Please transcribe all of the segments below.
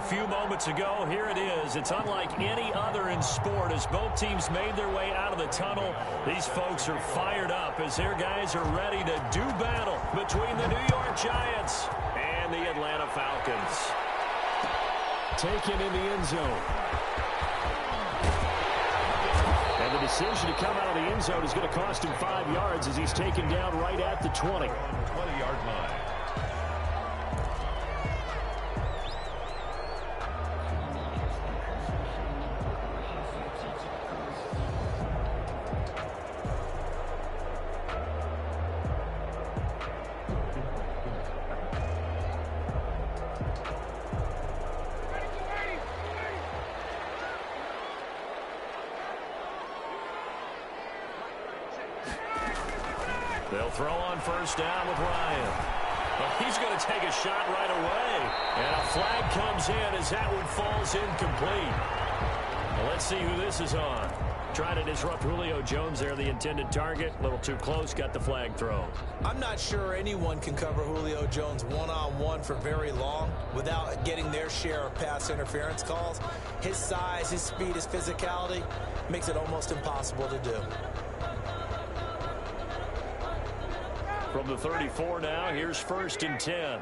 few moments ago. Here it is. It's unlike any other in sport as both teams made their way out of the tunnel. These folks are fired up as their guys are ready to do battle between the New York Giants and the Atlanta Falcons. Taken in the end zone. And the decision to come out of the end zone is going to cost him 5 yards as he's taken down right at the 20. 20-yard line. They'll throw on first down with Ryan. Well, he's going to take a shot right away. And a flag comes in as that one falls incomplete. Well, let's see who this is on. Trying to disrupt Julio Jones there, the intended target. A little too close, got the flag thrown. I'm not sure anyone can cover Julio Jones one-on-one for very long without getting their share of pass interference calls. His size, his speed, his physicality makes it almost impossible to do. From the 34 now, here's 1st and 10.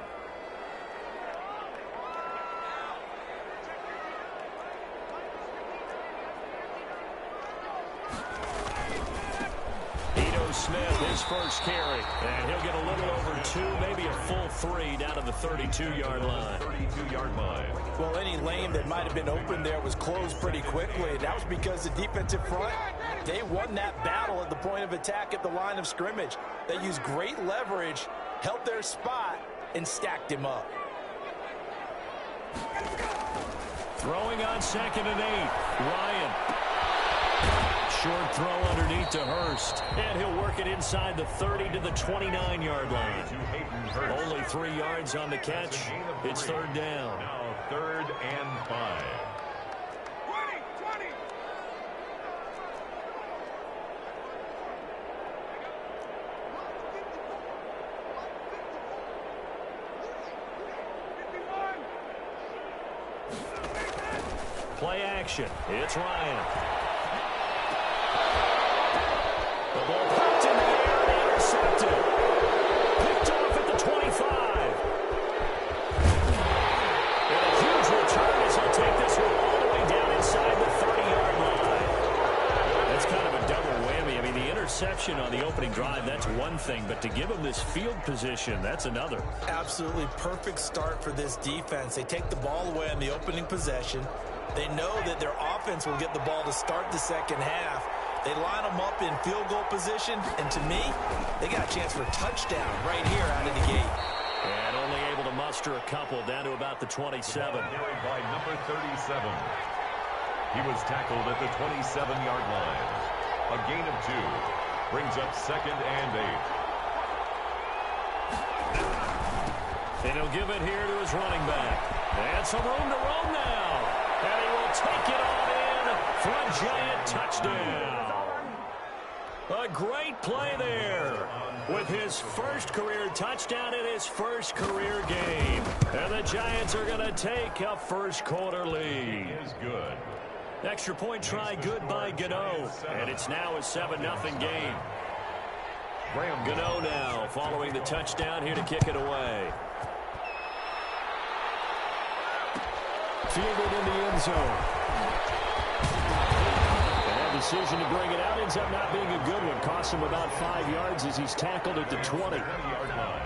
Smith, his first carry, and he'll get a little over 2, maybe a full 3 down to the 32-yard line. 32-yard line. Well, any lane that might have been open there was closed pretty quickly. That was because the defensive front, they won that battle at the point of attack at the line of scrimmage. They used great leverage, held their spot, and stacked him up. Throwing on 2nd and 8, Ryan. Short throw underneath to Hurst. And he'll work it inside the 30 to the 29-yard line. Only 3 yards on the catch. It's 3rd down. Now 3rd and 5. 20. Play action. It's Ryan. The ball popped in the air and intercepted. Picked off at the 25. And a huge return as he'll take this one all the way down inside the 30-yard line. That's kind of a double whammy. I mean, the interception on the opening drive, that's one thing. But to give him this field position, that's another. Absolutely perfect start for this defense. They take the ball away on the opening possession. They know that their offense will get the ball to start the second half. They line them up in field goal position, and to me, they got a chance for a touchdown right here out of the gate. And only able to muster a couple down to about the 27. Carried by number 37. He was tackled at the 27-yard line. A gain of 2 brings up 2nd and 8. And he'll give it here to his running back. And some room to roam now. And he will take it on in for a giant touchdown. A great play there with his first career touchdown in his first career game. And the Giants are going to take a first quarter lead. Is good. Extra point try good by Gano. And it's now a 7-0 game. Gano now following the touchdown here to kick it away. Fielded in the end zone. Decision to bring it out ends up not being a good one. Costs him about 5 yards as he's tackled at the 20. 20-yard line.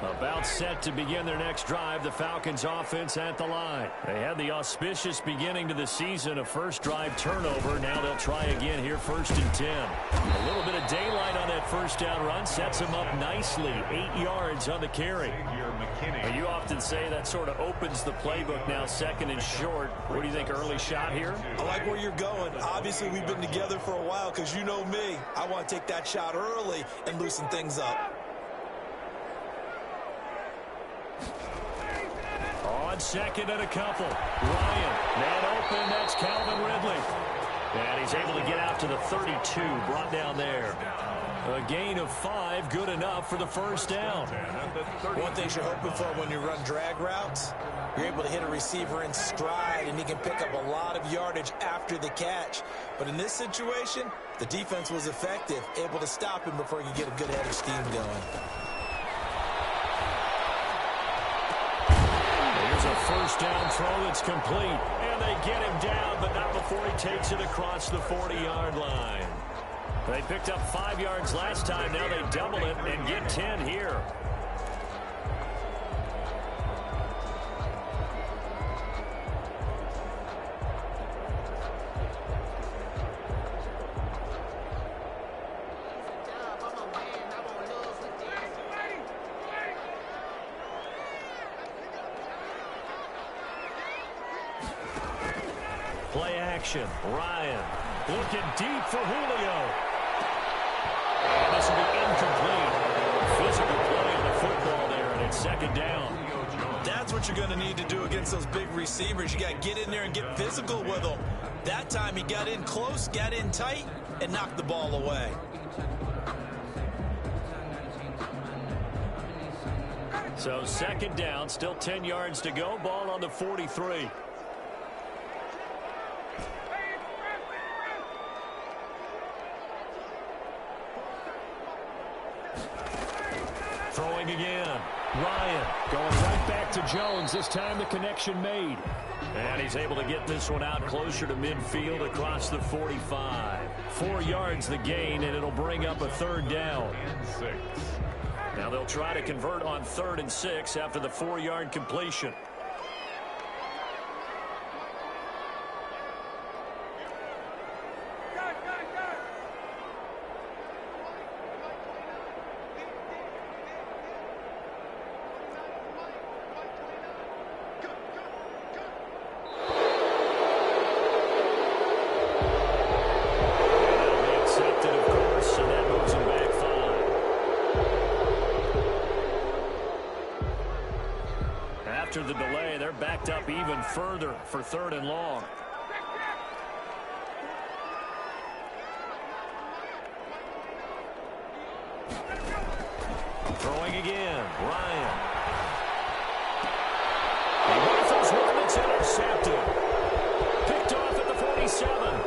About set to begin their next drive, the Falcons offense at the line. They had the auspicious beginning to the season, a first drive turnover. Now they'll try again here, 1st and 10. A little bit of daylight on that first down run sets them up nicely. 8 yards on the carry. You often say that sort of opens the playbook now, 2nd and short. What do you think, early shot here? I like where you're going. Obviously, we've been together for a while because you know me. I want to take that shot early and loosen things up. On second and a couple. Ryan, man open, that's Calvin Ridley. And he's able to get out to the 32, brought down there. A gain of 5, good enough for the first down. One thing you're hoping for when you run drag routes, you're able to hit a receiver in stride, and he can pick up a lot of yardage after the catch. But in this situation, the defense was effective, able to stop him before he could get a good head of steam going. Here's a first down throw that's complete. And they get him down, but not before he takes it across the 40-yard line. They picked up 5 yards last time. Now they double it and get 10 here. Play action. Ryan looking deep for Julio. And this will be incomplete. Physical play on the football there, and it's second down. That's what you're going to need to do against those big receivers. You got to get in there and get physical with them. That time he got in close, got in tight, and knocked the ball away. So second down, still 10 yards to go. Ball on the 43. Throwing again. Ryan going right back to Jones. This time the connection made. And he's able to get this one out closer to midfield across the 45. 4 yards the gain, and it'll bring up a third down. Now they'll try to convert on 3rd and 6 after the 4-yard completion. After the delay, they're backed up even further for 3rd and long. Throwing again. Ryan. He rifles one that's intercepted. Picked off at the 47.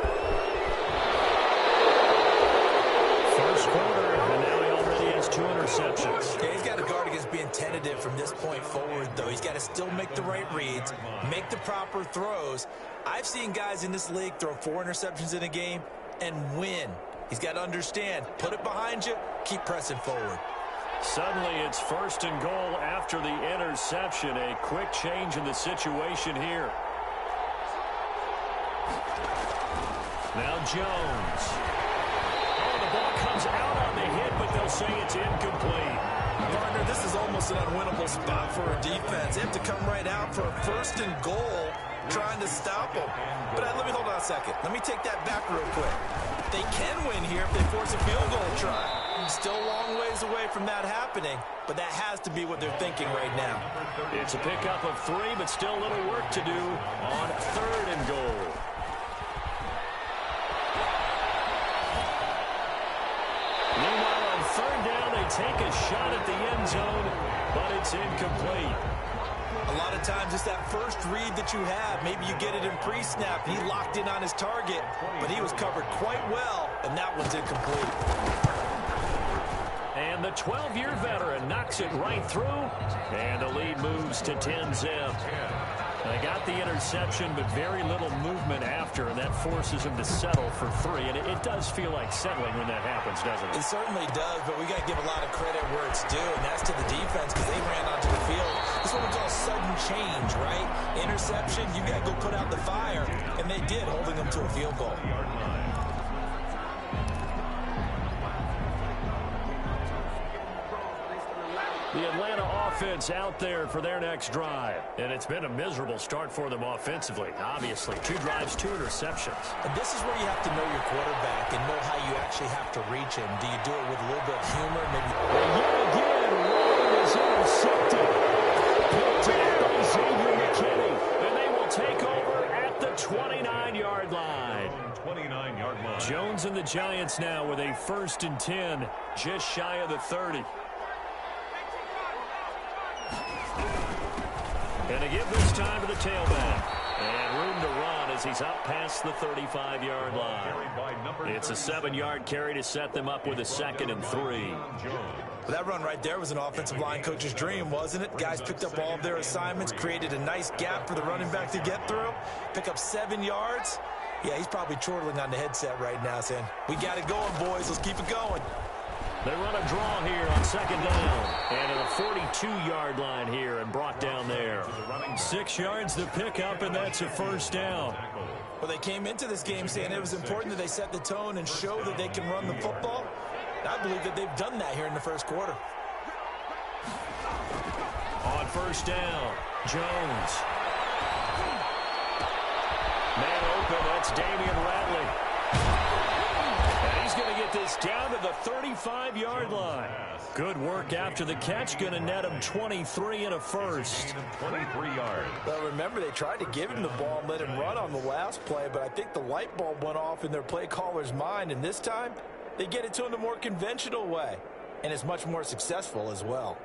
First quarter, and now he already has 2 interceptions. Yeah, he's got to guard against being tentative from this point forward, though. He's got to still make the right reads, make the proper throws. I've seen guys in this league throw 4 interceptions in a game and win. He's got to understand, put it behind you, keep pressing forward. Suddenly it's 1st and goal after the interception. A quick change in the situation here. Now Jones. Oh, the ball comes out on the hit, but they'll say it's incomplete. Partner, this is almost an unwinnable spot for a defense. They have to come right out for a 1st and goal trying to stop them. But let me hold on a second. Let me take that back real quick. They can win here if they force a field goal try. Still a long ways away from that happening, but that has to be what they're thinking right now. It's a pickup of 3, but still a little work to do on 3rd and goal. Meanwhile, on 3rd down, they take a shot at the end zone, but it's incomplete. A lot of times it's that first read that you have. Maybe you get it in pre-snap. He locked in on his target, but he was covered quite well, and that one's incomplete. And the 12-year veteran knocks it right through, and the lead moves to 10-zip. They got the interception, but very little movement after, and that forces him to settle for 3. And it does feel like settling when that happens, doesn't it? It certainly does, but we got to give a lot of credit where it's due, and that's to the defense because they ran onto the field. This is what we call sudden change, right? Interception, you got to go put out the fire, and they did, holding them to a field goal. The Atlanta offense out there for their next drive. And it's been a miserable start for them offensively, obviously. 2 drives, 2 interceptions. And this is where you have to know your quarterback and know how you actually have to reach him. Do you do it with a little bit of humor? Maybe. And yet again, Ryan is intercepted. Picked off And they will take over at the 29-yard line. 29-yard line. Jones and the Giants now with a 1st and 10, just shy of the 30. And they give this time to the tailback. And room to run as he's up past the 35-yard line. It's a 7-yard carry to set them up with a 2nd and 3. Well, that run right there was an offensive line coach's dream, wasn't it? Guys picked up all of their assignments, created a nice gap for the running back to get through, pick up 7 yards. Yeah, he's probably chortling on the headset right now saying, we got it going, boys. Let's keep it going. They run a draw here on 2nd down. And at a 42-yard line here and brought down there. 6 yards to pick up, and that's a 1st down. Well, they came into this game saying it was important that they set the tone and show that they can run the football. I believe that they've done that here in the 1st quarter. On 1st down, Jones. Man open, that's Damian Ratley. And he's going to get this down to the 35-yard line. Good work after the catch, going to net him 23 and a 1st. 23 yards. Well, remember, they tried to give him the ball and let him run on the last play, but I think the light bulb went off in their play caller's mind, and this time, they get it to him the more conventional way, and it's much more successful as well.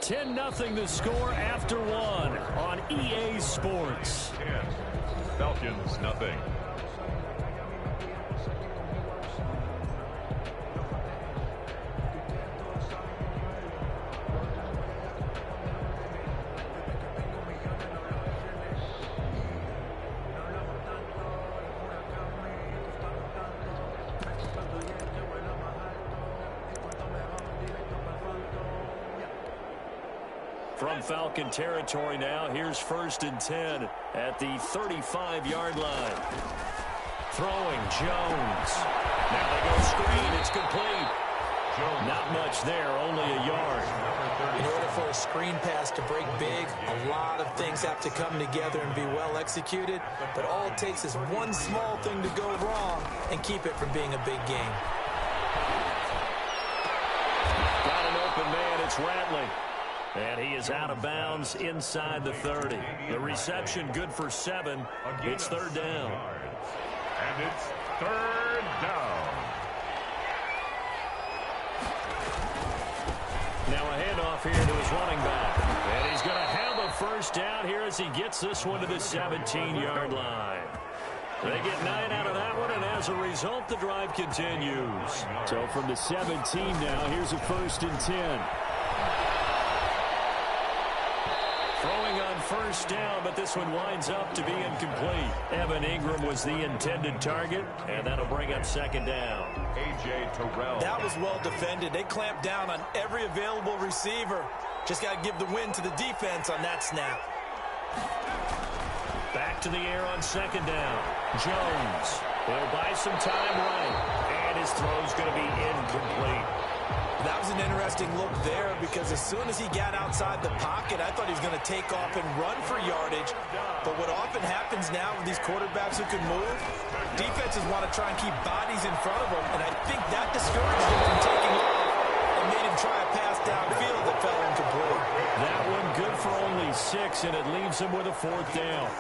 Ten nothing the score after 1 on EA Sports. 10. Falcons, nothing. From Falcon territory now, here's 1st and 10 at the 35-yard line. Throwing, Jones. Now they go screen, it's complete. Not much there, only a yard. In order for a screen pass to break big, a lot of things have to come together and be well executed, but all it takes is one small thing to go wrong and keep it from being a big game. Got an open man, it's Ratley. And he is out of bounds inside the 30. The reception good for 7. It's 3rd down. And it's 3rd down. Now a handoff here to his running back. And he's going to have a 1st down here as he gets this one to the 17-yard line. They get 9 out of that one, and as a result, the drive continues. So from the 17 now, here's a 1st and 10. Throwing on 1st down, but this one winds up to be incomplete. Evan Ingram was the intended target, and that'll bring up 2nd down. A.J. Terrell. That was well defended. They clamped down on every available receiver. Just got to give the win to the defense on that snap. Back to the air on 2nd down. Jones. He'll buy some time running, and his throw's going to be incomplete. That was an interesting look there because as soon as he got outside the pocket, I thought he was going to take off and run for yardage. But what often happens now with these quarterbacks who can move, defenses want to try and keep bodies in front of them, and I think that discouraged him from taking off and made him try a pass downfield that fell incomplete. That one good for only 6, and it leaves him with a 4th down.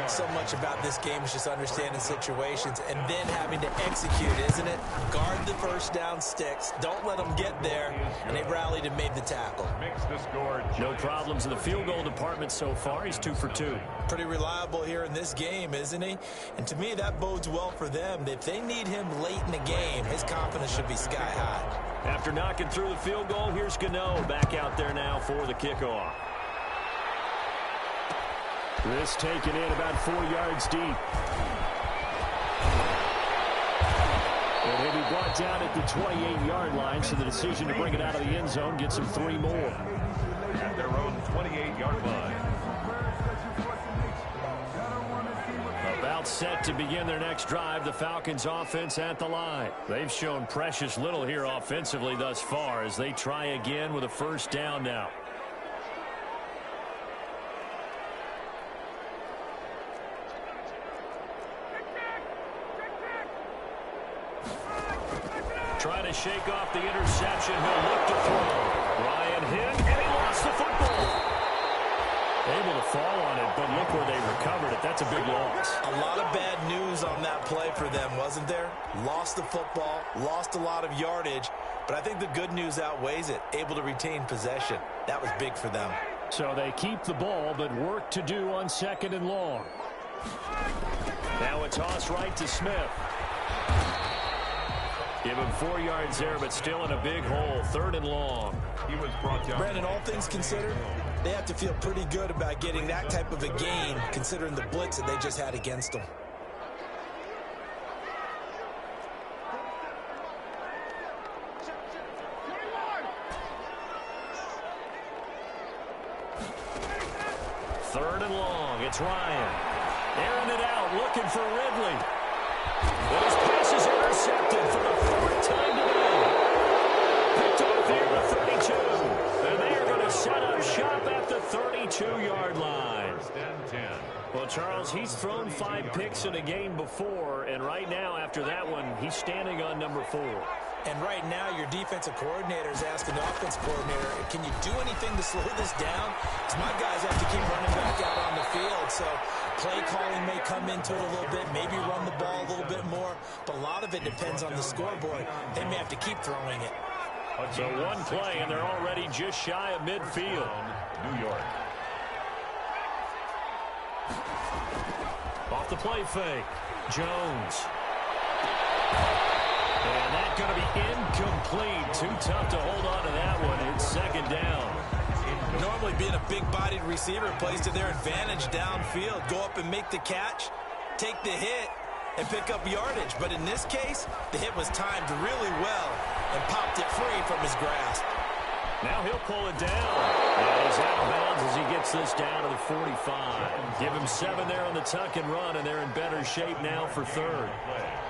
So much about this game is just understanding situations and then having to execute, isn't it? Guard the 1st down sticks. Don't let them get there. And they rallied and made the tackle. Makes the score. No problems in the field goal department so far. He's 2 for 2. Pretty reliable here in this game, isn't he? And to me, that bodes well for them. If they need him late in the game, his confidence should be sky high. After knocking through the field goal, here's Gano back out there now for the kickoff. This taken in about 4 yards deep. And he'll be brought down at the 28-yard line, so the decision to bring it out of the end zone gets him 3 more. At their own 28-yard line. About set to begin their next drive. The Falcons offense at the line. They've shown precious little here offensively thus far as they try again with a first down now. Trying to shake off the interception. He'll look to throw. Ryan hit, and he lost the football. Able to fall on it, but look where they recovered it. That's a big loss. A lot of bad news on that play for them, wasn't there? Lost the football, lost a lot of yardage, but I think the good news outweighs it. Able to retain possession. That was big for them. So they keep the ball, but work to do on 2nd and long. Now a toss right to Smith. Give him 4 yards there, but still in a big hole. 3rd and long. He was brought down. Brandon, all things considered, they have to feel pretty good about getting that type of a gain, considering the blitz that they just had against them. Third and long. It's Ryan. Airing it out, looking for Ridley. But his pass is intercepted for the 4th time today. Picked off here at 32. And they are going to set up shop at the 32-yard line. 10. Well, Charles, he's thrown 5 picks in a game before, and right now, after that one, he's standing on number 4. And right now, your defensive coordinator is asking the offensive coordinator, can you do anything to slow this down? Because my guys have to keep running back out on the field. So play calling may come into it a little bit, maybe run the ball a little bit more. But a lot of it depends on the scoreboard. They may have to keep throwing it. So one play, and they're already just shy of midfield. New York. Off the play fake. Jones. And that's going to be incomplete. Too tough to hold on to that one. It's 2nd down. Normally being a big-bodied receiver plays to their advantage downfield. Go up and make the catch, take the hit, and pick up yardage. But in this case, the hit was timed really well and popped it free from his grasp. Now he'll pull it down. And he's out of bounds as he gets this down to the 45. Give him 7 there on the tuck and run, and they're in better shape now for 3rd.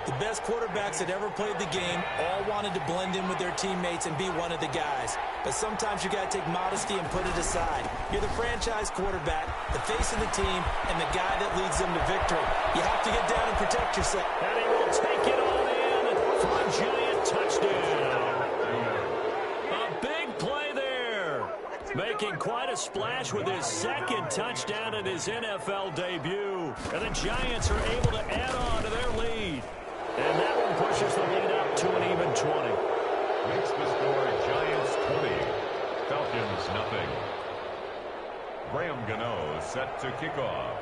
The best quarterbacks that ever played the game all wanted to blend in with their teammates and be one of the guys. But sometimes you got to take modesty and put it aside. You're the franchise quarterback, the face of the team, and the guy that leads them to victory. You have to get down and protect yourself. And he will take it all in for a giant touchdown. A big play there. Making quite a splash with his 2nd touchdown in his NFL debut. And the Giants are able to add on to their lead. And that one pushes the lead up to an even 20. Makes the score Giants 20. Falcons nothing. Graham Gano set to kick off.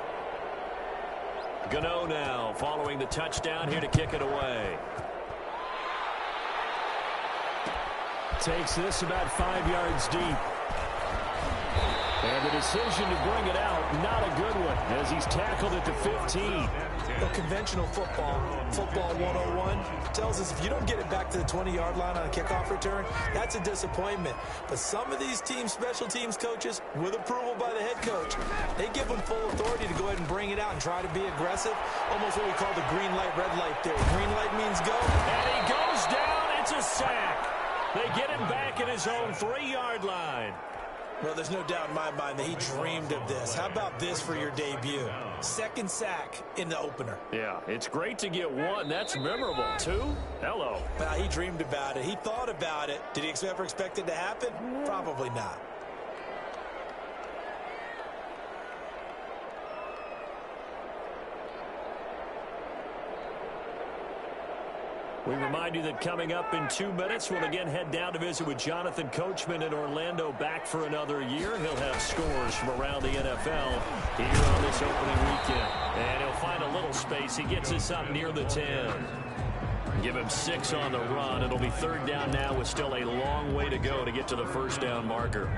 Gano now following the touchdown here to kick it away. Takes this about 5 yards deep. And the decision to bring it out, not a good one, as he's tackled at the 15. Well, conventional football 101, tells us if you don't get it back to the 20-yard line on a kickoff return, that's a disappointment. But some of these team special teams coaches, with approval by the head coach, they give them full authority to go ahead and bring it out and try to be aggressive, almost what we call the green light, red light theory. Green light means go. And he goes down. It's a sack. They get him back at his own 3-yard line. Well, there's no doubt in my mind that he dreamed of this. How about this for your debut? 2nd sack in the opener. Yeah, it's great to get 1. That's memorable. 2? Hello. Well, he dreamed about it. He thought about it. Did he ever expect it to happen? Probably not. We remind you that coming up in 2 minutes, we'll again head down to visit with Jonathan Coachman in Orlando, back for another year. He'll have scores from around the NFL here on this opening weekend. And he'll find a little space. He gets us up near the 10. Give him 6 on the run. It'll be 3rd down now with still a long way to go to get to the 1st down marker.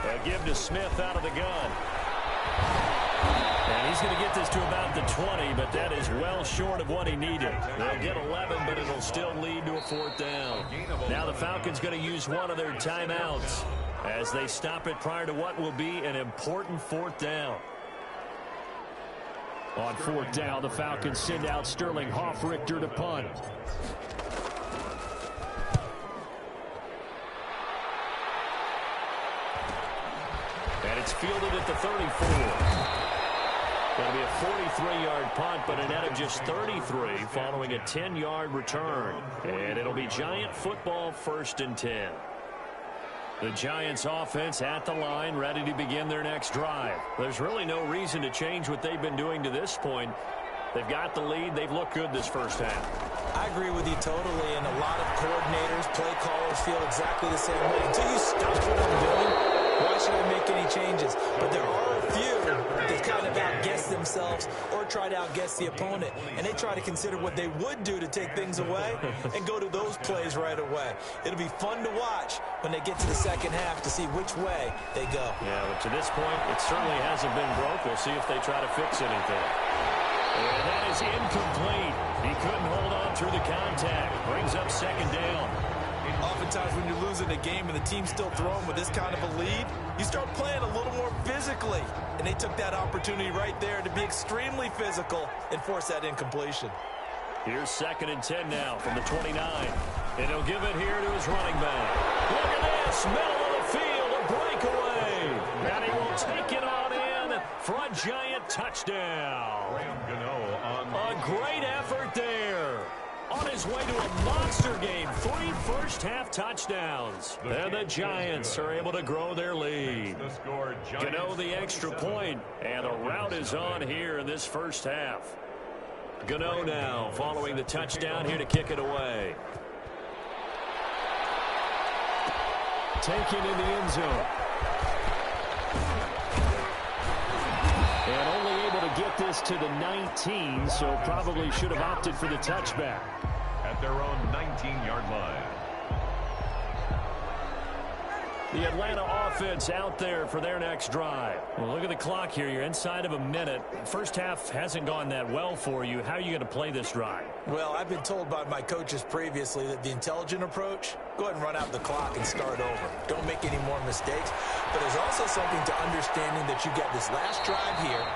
A give to Smith out of the gun. And he's going to get this to about the 20, but that is well short of what he needed. They'll get 11, but it'll still lead to a 4th down. Now the Falcons going to use one of their timeouts. as they stop it prior to what will be an important fourth down. On fourth down, the Falcons send out Sterling Hoffrichter to punt. And it's fielded at the 34. It'll be a 43-yard punt, but a net of just 33 following a 10-yard return. And it'll be Giant football, 1st and 10. The Giants offense at the line, ready to begin their next drive. There's really no reason to change what they've been doing to this point. They've got the lead. They've looked good this first half. I agree with you totally, and a lot of coordinators, play callers feel exactly the same way. Until you stop what I'm doing, why should I make any changes? But there are a few that kind of outguess themselves or try to outguess the opponent, and they try to consider what they would do to take things away and go to those plays right away. It'll be fun to watch when they get to the second half to see which way they go. Yeah, but to this point, it certainly hasn't been broke. We'll see if they try to fix anything. And that is incomplete. He couldn't hold on through the contact. Brings up 2nd down. Oftentimes when you're losing a game and the team's still throwing with this kind of a lead, you start playing a little more physically. And they took that opportunity right there to be extremely physical and force that incompletion. Here's 2nd and 10 now from the 29. And he'll give it here to his running back. Look at this, middle of the field, a breakaway. And he will take it on in for a Giant touchdown. A great effort there. On his way to a monster game, 3 first-half touchdowns. And the Giants are able to grow their lead. Gano the extra point, and the route is on here in this first half. Gano now following the touchdown here to kick it away. Taken in the end zone. And only able to get this to the 19, so probably should have opted for the touchback. At their own 19-yard line. The Atlanta offense out there for their next drive. Well, look at the clock here. You're inside of a minute. First half hasn't gone that well for you. How are you going to play this drive? Well, I've been told by my coaches previously that the intelligent approach, go ahead and run out the clock and start over. Don't make any more mistakes. But there's also something to understanding that you get this last drive here.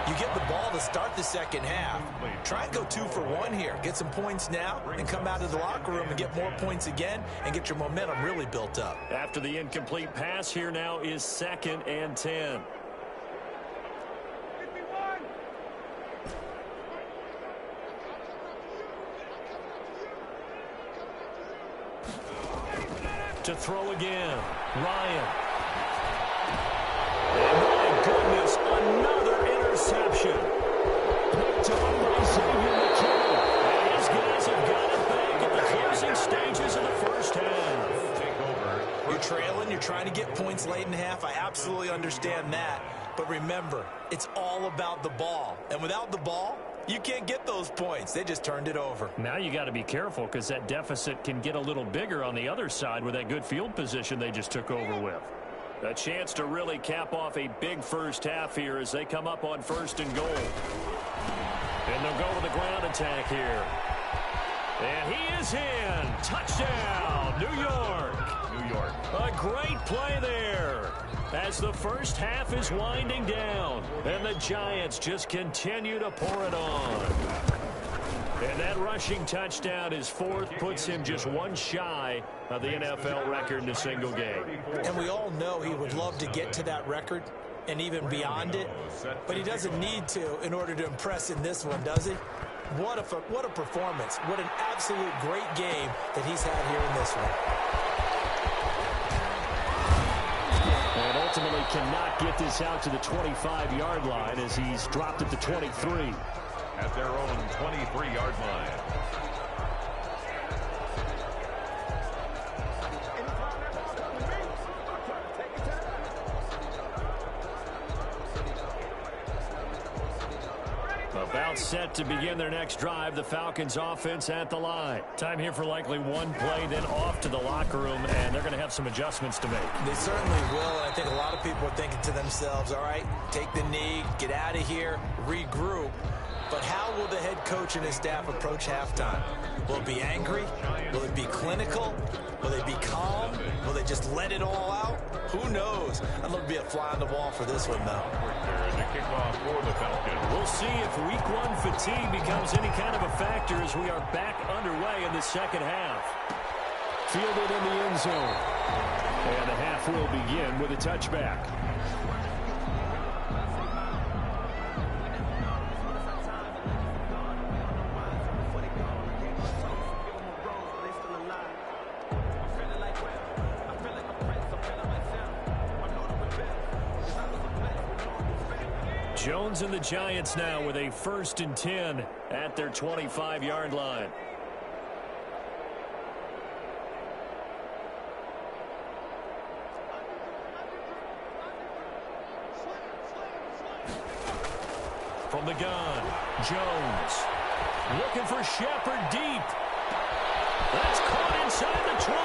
You get the ball to start the second half. Try and go 2 for 1 here. Get some points now and come out of the locker room and get more points again and get your momentum really built up. After the incomplete pass, here now is 2nd and 10. To throw again, Ryan. And my goodness, another interception. Picked up by Xavier McKinney. And his guys have got it back at the closing stages of the first half. You're trailing, you're trying to get points late in half. I absolutely understand that. But remember, it's all about the ball. And without the ball, you can't get those points. They just turned it over. Now you got to be careful because that deficit can get a little bigger on the other side with that good field position they just took over with. A chance to really cap off a big first half here as they come up on 1st and goal. And they'll go with the ground attack here. And he is in. Touchdown, New York. New York. A great play there as the first half is winding down. And the Giants just continue to pour it on. And that rushing touchdown is 4th, puts him just 1 shy of the NFL record in a single game. And we all know he would love to get to that record and even beyond it, but he doesn't need to in order to impress in this one, does he? What a performance. What an absolute great game that he's had here in this one. And ultimately cannot get this out to the 25-yard line as he's dropped at the 23. At their own 23-yard line. About set to begin their next drive, the Falcons offense at the line. Time here for likely 1 play, then off to the locker room, and they're going to have some adjustments to make. They certainly will, and I think a lot of people are thinking to themselves, all right, take the knee, get out of here, regroup. But how will the head coach and his staff approach halftime? Will it be angry? Will it be clinical? Will they be calm? Will they just let it all out? Who knows? I'd love to be a fly on the wall for this one, though. The kickoff for the Falcons. We'll see if week one fatigue becomes any kind of a factor as we are back underway in the second half. Fielded in the end zone. And the half will begin with a touchback. Jones and the Giants now with a 1st and 10 at their 25-yard line. From the gun, Jones looking for Shepard deep. That's caught inside the 20.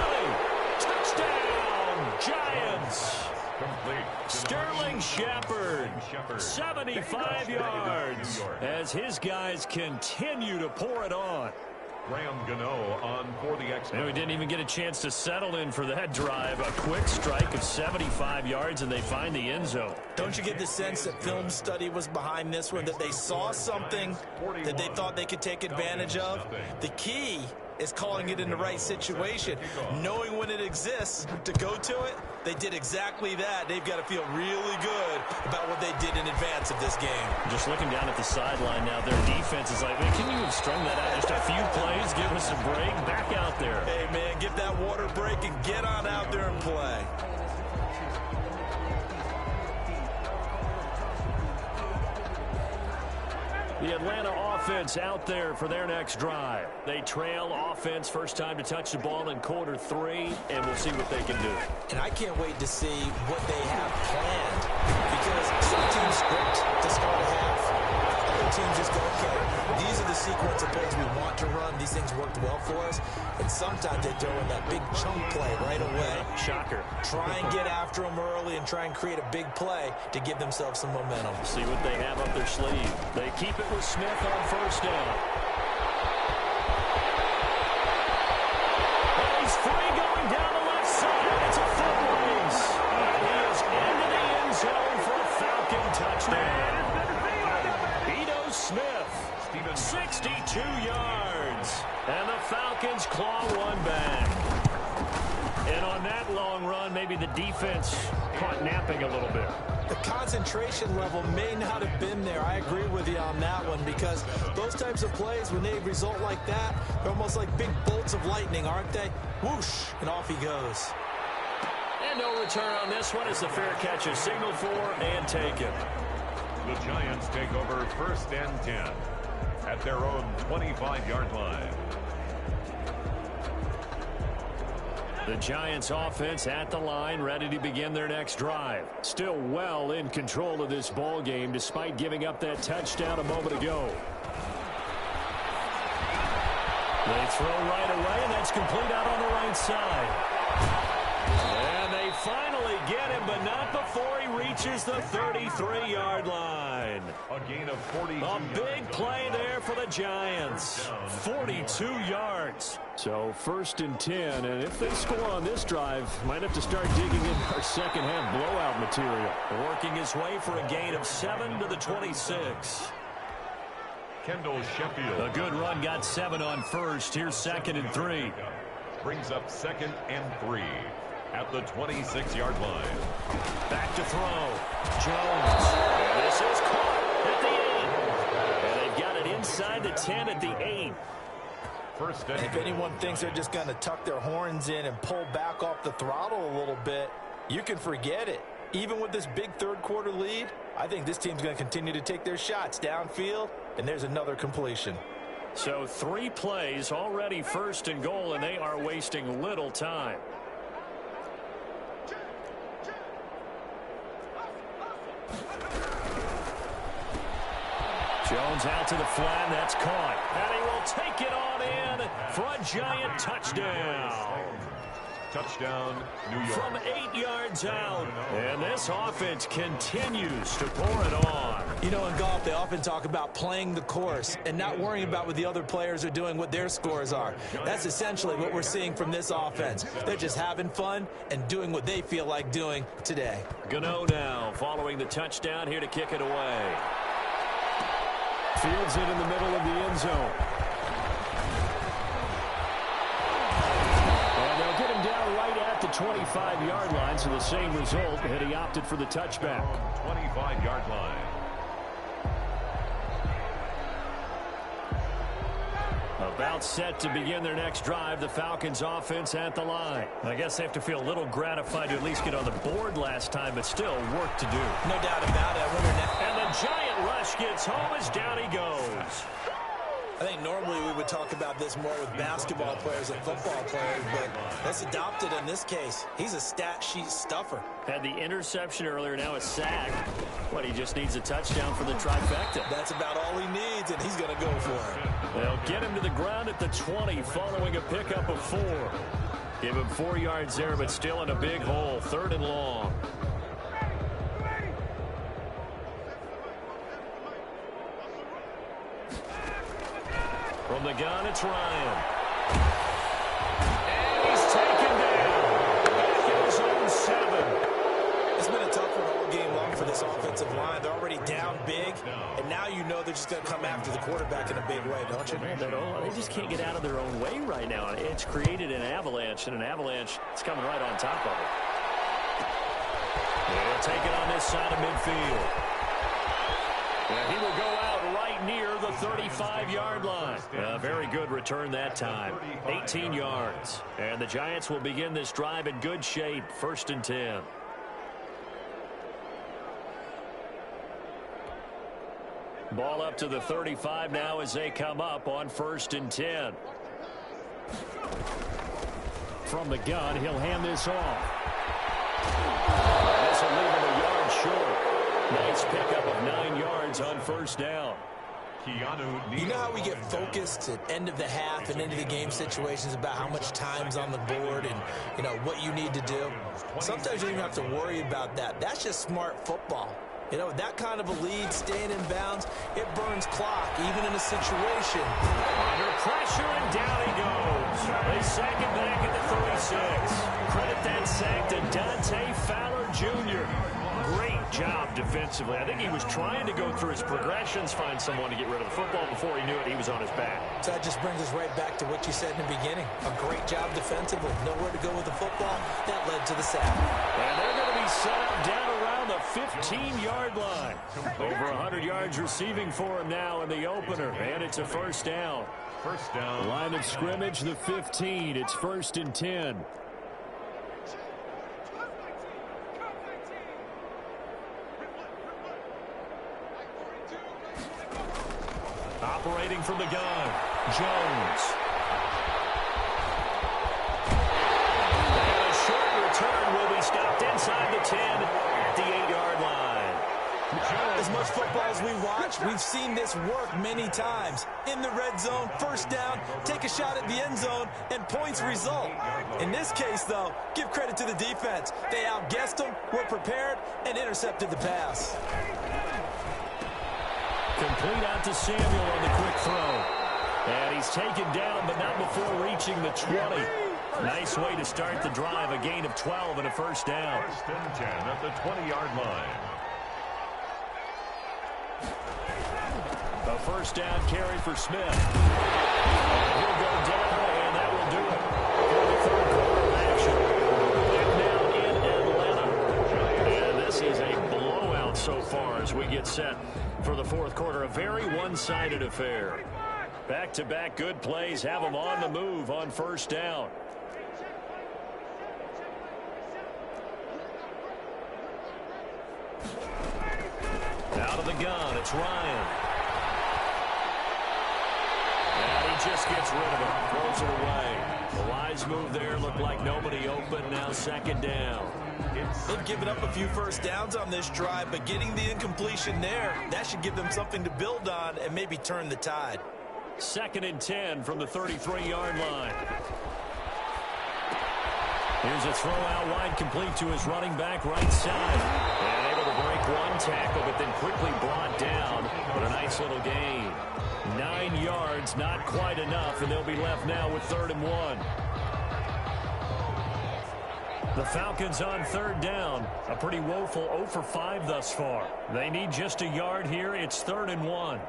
Touchdown, Giants. Complete. Sterling Shepard, 75 yards, as his guys continue to pour it on. Graham Gano on for the extra. And we didn't even get a chance to settle in for that drive. A quick strike of 75 yards, and they find the end zone. Don't you get the sense that film study was behind this one, that they saw something that they thought they could take advantage of? The key is calling it in the right situation, knowing when it exists to go to it. They did exactly that. They've got to feel really good about what they did in advance of this game. Just looking down at the sideline now, their defense is like, man, can you have strung that out just a few plays? Give us a break. Back out there. Hey, man, give that water break and get on out there and play. The Atlanta offense out there for their next drive. They trail offense, first time to touch the ball in quarter 3, and we'll see what they can do. And I can't wait to see what they have planned, because some teams script to start a half. Other teams just go, okay, these are the sequence of plays we want to run. These things worked well for us. And sometimes they throw in that big chunk play right away. Shocker. Try and get after them early and try and create a big play to give themselves some momentum. See what they have up their sleeve. They keep it with Smith on first down. And he's free going down the left side. It's a foot race. And he is into the end zone for a Falcon touchdown. Ito Smith, 62 yards. And the Falcons claw one back. And on that long run, maybe the defense caught napping a little bit. The concentration level may not have been there. I agree with you on that one, because those types of plays, when they result like that, they're almost like big bolts of lightning, aren't they? Whoosh, and off he goes. And no return on this one. It's a fair catch, a signal for and taken. The Giants take over 1st and 10 at their own 25-yard line. The Giants offense at the line, ready to begin their next drive. Still well in control of this ball game, despite giving up that touchdown a moment ago. They throw right away, and that's complete out on the right side. And they finally get him, but not before he reaches the 33-yard line. A gain of 42 A big play there for the Giants. 42 yards. So 1st and 10, and if they score on this drive, might have to start digging in our second half blowout material. Working his way for a gain of 7 to the 26. Kendall Sheffield. A good run, got 7 on first. Here's 2nd and 3. Brings up 2nd and 3 at the 26-yard line. Back to throw. Jones. And this is caught at the 8. And they've got it inside the 10 at the 8. And if anyone thinks they're just going to tuck their horns in and pull back off the throttle a little bit, you can forget it. Even with this big third-quarter lead, I think this team's going to continue to take their shots downfield, and there's another completion. So 3 plays, already 1st and goal, and they are wasting little time. Jones out to the flat, and that's caught. And he will take it on in for a Giant touchdown. Touchdown, New York. From 8 yards out. And this offense continues to pour it on. You know, in golf, they often talk about playing the course and not worrying about what the other players are doing, what their scores are. That's essentially what we're seeing from this offense. They're just having fun and doing what they feel like doing today. Gano now following the touchdown here to kick it away. Fields it in the middle of the end zone. And they'll get him down right at the 25-yard line, so the same result, and he opted for the touchback. 25-yard line. About set to begin their next drive, the Falcons offense at the line. I guess they have to feel a little gratified to at least get on the board last time, but still work to do. No doubt about it. I wonder now. And the giant rush gets home as down he goes. I think normally we would talk about this more with basketball players and football players, but let's adopt it in this case. He's a stat sheet stuffer. Had the interception earlier, now a sack. What, he just needs a touchdown for the trifecta. That's about all he needs, and he's going to go for it. They'll get him to the ground at the 20 following a pickup of 4. Give him 4 yards there, but still in a big hole. 3rd and long. From the gun, it's Ryan. And he's taken down. Back in his own 7. It's been a tough one all game long for this offensive line. They're already down big, and now you know they're just going to come after the quarterback in a big way, don't you? They just can't get out of their own way right now. It's created an avalanche, and an avalanche is coming right on top of it. They'll take it on this side of midfield. And he will go out right near the 35-yard line. Very good return that time. 18 yards. And the Giants will begin this drive in good shape. 1st and 10. Ball up to the 35 now as they come up on 1st and 10. From the gun, he'll hand this off. This will leave him a yard short. Nice pickup of 9 yards on 1st down. You know how we get focused at end of the half and into the game situations about how much time's on the board and, you know, what you need to do? Sometimes you don't even have to worry about that. That's just smart football. You know, with that kind of a lead, staying in bounds, it burns clock, even in a situation. Under pressure, and down he goes. They sack it back at the 36. Credit that sack to Dante Fowler Jr. Great job defensively. I think he was trying to go through his progressions, find someone to get rid of the football. Before he knew it, he was on his back. So that just brings us right back to what you said in the beginning. A great job defensively. Nowhere to go with the football. That led to the sack. And they're going to be set up down around the 15-yard line. Over 100 yards receiving for him now in the opener. And it's a 1st down. 1st down. Line of scrimmage, the 15. It's 1st and 10. Operating from the gun, Jones. And a short return will be stopped inside the 10 at the 8-yard line. As much football as we watch, we've seen this work many times. In the red zone, 1st down, take a shot at the end zone, and points result. In this case, though, give credit to the defense. They outguessed them, were prepared, and intercepted the pass. Complete out to Samuel on the quick throw. And he's taken down, but not before reaching the 20. Nice way to start the drive. A gain of 12 and a 1st down. 1st and 10 at the 20-yard line. A 1st down carry for Smith. And he'll go down, and that will do it for the 3rd quarter of action. And now in Atlanta. And this is a blowout so far as we get set for the 4th quarter. A very one-sided affair. Back-to-back good plays have them on the move on 1st down. Out of the gun, it's Ryan. And he just gets rid of it, throws it away. The wise move there, looked like nobody open, now 2nd down. They've given up a few 1st downs on this drive, but getting the incompletion there, that should give them something to build on and maybe turn the tide. 2nd and 10 from the 33-yard line. Here's a throw out wide, complete to his running back right side. And able to break one tackle, but then quickly brought down. But a nice little gain. 9 yards, not quite enough, and they'll be left now with 3rd and 1. The Falcons on 3rd down. A pretty woeful 0 for 5 thus far. They need just a yard here. It's 3rd and 1.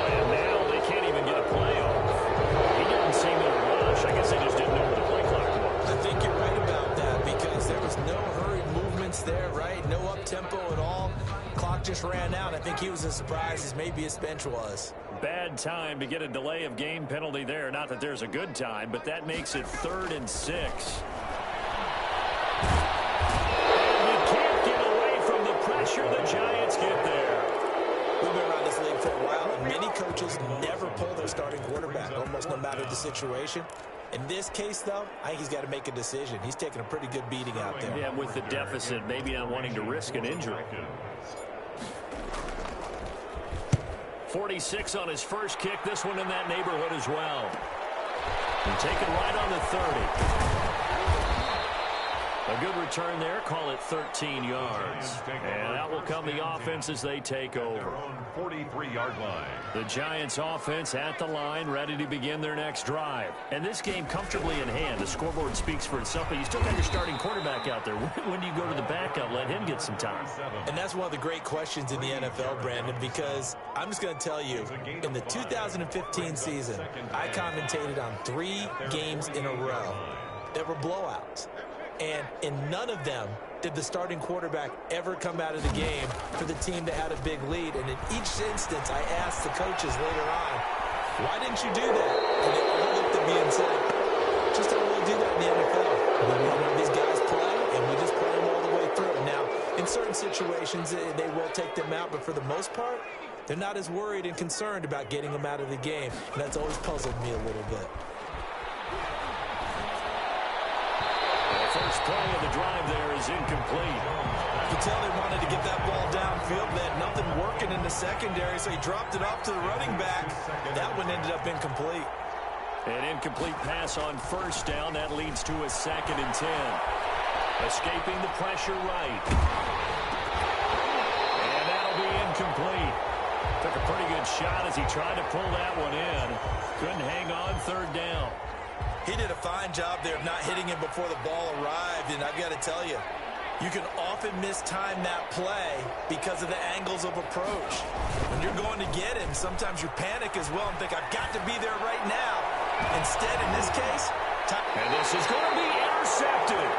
And now they can't even get a play off. He didn't seem in a rush. I guess they just didn't know where the play clock was. I think you're right about that because there was no hurried movements there, right? No up-tempo at all. Clock just ran out. I think he was as surprised as maybe his bench was. Bad time to get a delay of game penalty there. Not that there's a good time, but that makes it 3rd and 6. And you can't get away from the pressure. The Giants get there. We've been around this league for a while, and many coaches never pull their starting quarterback, almost no matter the situation. In this case, though, I think he's got to make a decision. He's taking a pretty good beating out there. Yeah, with the deficit, maybe not wanting to risk an injury. 46 on his first kick. This one in that neighborhood as well. And take it right on the 30. A good return there. Call it 13 yards. And out will come the offense as they take over. 43-yard line. The Giants offense at the line, ready to begin their next drive. And this game comfortably in hand. The scoreboard speaks for itself, but you still got your starting quarterback out there. When do you go to the backup? Let him get some time. And that's one of the great questions in the NFL, Brandon, because I'm just going to tell you, in the 2015 season, I commentated on 3 games in a row that were blowouts. And in none of them did the starting quarterback ever come out of the game for the team that had a big lead. And in each instance, I asked the coaches later on, why didn't you do that? And they all looked at me and said, just don't really do that in the NFL. These guys play, and we just play them all the way through. Now, in certain situations, they will take them out, but for the most part, they're not as worried and concerned about getting them out of the game. And that's always puzzled me a little bit. First play of the drive there is incomplete. You can tell they wanted to get that ball downfield. They had nothing working in the secondary, so he dropped it off to the running back. That one ended up incomplete. An incomplete pass on first down. That leads to a 2nd and 10. Escaping the pressure right. And that'll be incomplete. Took a pretty good shot as he tried to pull that one in. Couldn't hang on 3rd down. He did a fine job there of not hitting him before the ball arrived, and I've got to tell you, you can often mistime that play because of the angles of approach. When you're going to get him, sometimes you panic as well and think, I've got to be there right now. Instead, in this case, and this is going to be intercepted.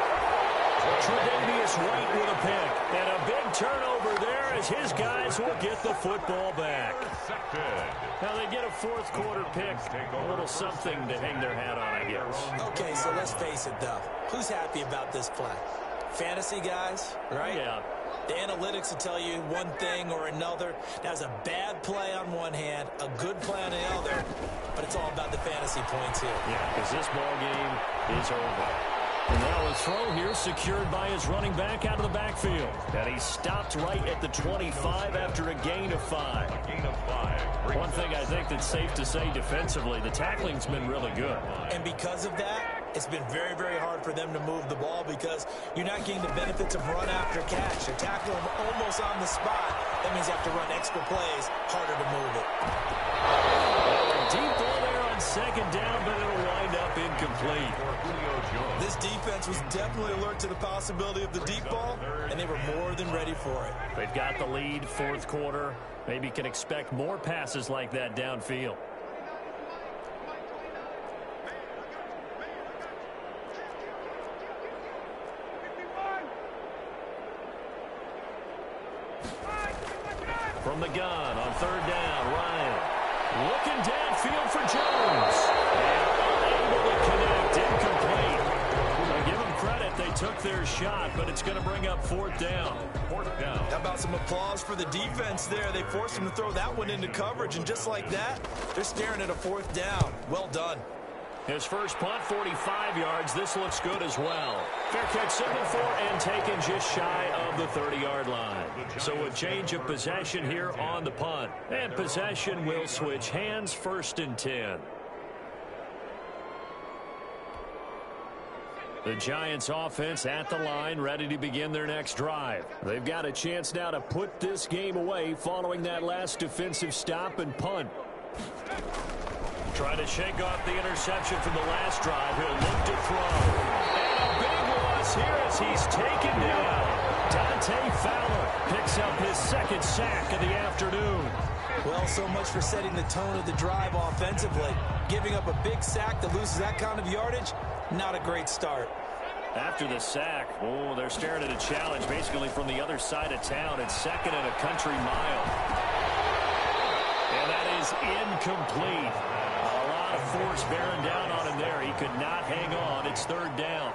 Tre'Davious White with a pick. And a big turnover there as his guys will get the football back. Now they get a 4th quarter pick. A little something to hang their hat on, I guess. Okay, so let's face it, though. Who's happy about this play? Fantasy guys, right? Yeah. The analytics will tell you one thing or another. That's a bad play on one hand, a good play on the other, but it's all about the fantasy points here. Yeah, because this ball game is over. And now a throw here secured by his running back out of the backfield. And he stopped right at the 25 after a gain of 5. One thing I think that's safe to say defensively, the tackling's been really good. And because of that, it's been very, very hard for them to move the ball because you're not getting the benefits of run after catch. You tackle them almost on the spot. That means you have to run extra plays, harder to move it. Deep ball there on 2nd down, but it'll wind up incomplete. This defense was definitely alert to the possibility of the deep ball, and they were more than ready for it. They've got the lead, 4th quarter. Maybe can expect more passes like that downfield. From the gun on 3rd down, Ryan looking downfield for Jones. And unable to connect, incomplete. I give them credit, they took their shot, but it's going to bring up 4th down. 4th down. How about some applause for the defense there? They forced him to throw that one into coverage, and just like that, they're staring at a 4th down. Well done. His first punt, 45 yards. This looks good as well. Fair catch, 7-4, and taken just shy of the 30-yard line. So a change of possession here on the punt. And possession will switch hands, 1st and 10. The Giants offense at the line, ready to begin their next drive. They've got a chance now to put this game away following that last defensive stop and punt. Trying to shake off the interception from the last drive. He'll look to throw. And a big loss here as he's taken down. Dante Fowler picks up his second sack of the afternoon. Well, so much for setting the tone of the drive offensively. Giving up a big sack that loses that kind of yardage, not a great start. After the sack, they're staring at a challenge basically from the other side of town. It's second and a country mile. And that is incomplete. A lot of force bearing down on him there. He could not hang on. It's third down.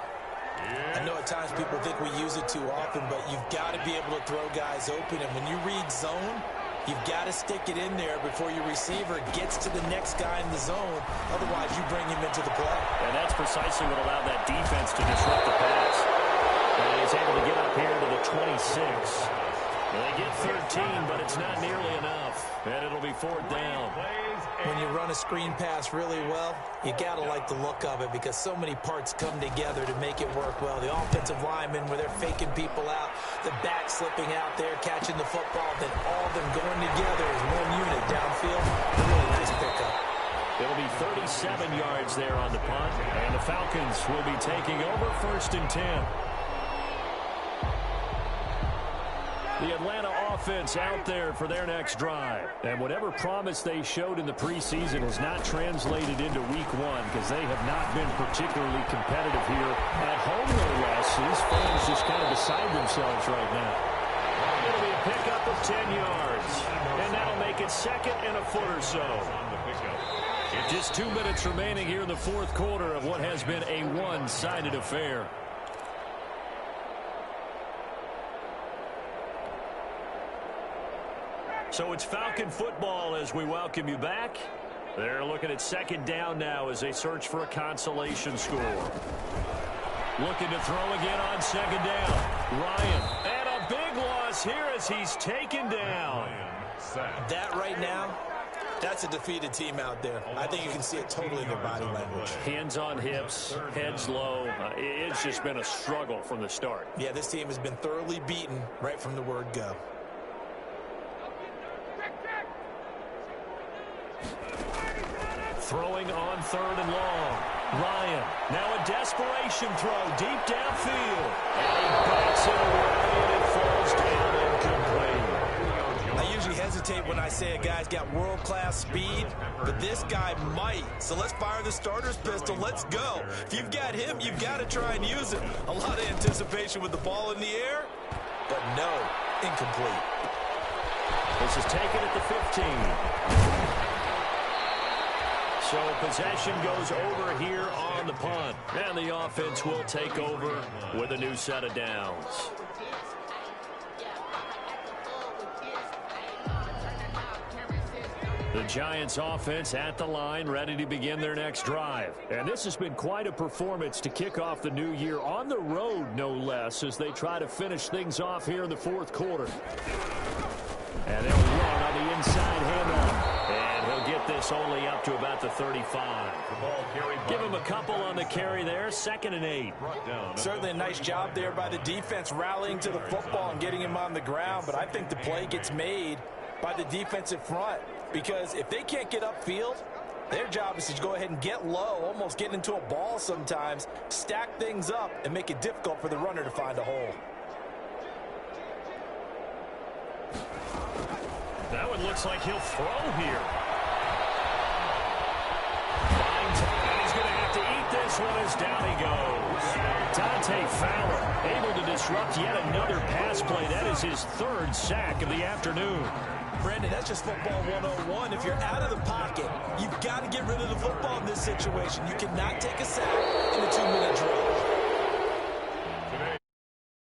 I know at times people think we use it too often, but you've got to be able to throw guys open. And when you read zone, you've got to stick it in there before your receiver gets to the next guy in the zone. Otherwise, you bring him into the play. And that's precisely what allowed that defense to disrupt the pass. And he's able to get up here to the 26. They get 13, but it's not nearly enough. And it'll be fourth down. When you run a screen pass really well, you got to like the look of it because so many parts come together to make it work well. The offensive linemen, where they're faking people out, the back slipping out there, catching the football, then all of them going together as one unit downfield. A really nice pickup. It'll be 37 yards there on the punt, and the Falcons will be taking over first and 10. The Atlanta offense out there for their next drive. And whatever promise they showed in the preseason has not translated into week one because they have not been particularly competitive here at home, no less. These fans just kind of beside themselves right now. It'll be a pickup of 10 yards. And that'll make it second and a foot or so. Just 2 minutes remaining here in the fourth quarter of what has been a one-sided affair. So it's Falcon football as we welcome you back. They're looking at second down now as they search for a consolation score. Looking to throw again on second down. Ryan. And a big loss here as he's taken down. That right now, that's a defeated team out there. I think you can see it totally in their body language. Hands on hips, heads low. It's just been a struggle from the start. Yeah, this team has been thoroughly beaten right from the word go. Throwing on third and long. Ryan, now a desperation throw deep downfield. And he backs it away, and it falls down incomplete. I usually hesitate when I say a guy's got world-class speed, but this guy might. So let's fire the starter's pistol. Let's go. If you've got him, you've got to try and use it. A lot of anticipation with the ball in the air, but no, incomplete. This is taken at the 15. So possession goes over here on the punt. And the offense will take over with a new set of downs. The Giants offense at the line, ready to begin their next drive. And this has been quite a performance to kick off the new year on the road, no less, as they try to finish things off here in the fourth quarter. And they'll run on the inside handoff. And he'll get this only up to about the 35. Give him a couple on the carry there, 2nd and 8. Certainly a nice job there by the defense rallying to the football and getting him on the ground. But I think the play gets made by the defensive front. Because if they can't get upfield, their job is to go ahead and get low, almost get into a ball sometimes, stack things up, and make it difficult for the runner to find a hole. That one looks like he'll throw here. Finds it, and he's going to have to eat this one as down he goes. Dante Fowler able to disrupt yet another pass play. That is his 3rd sack of the afternoon. Brandon, that's just football 101. If you're out of the pocket, you've got to get rid of the football in this situation. You cannot take a sack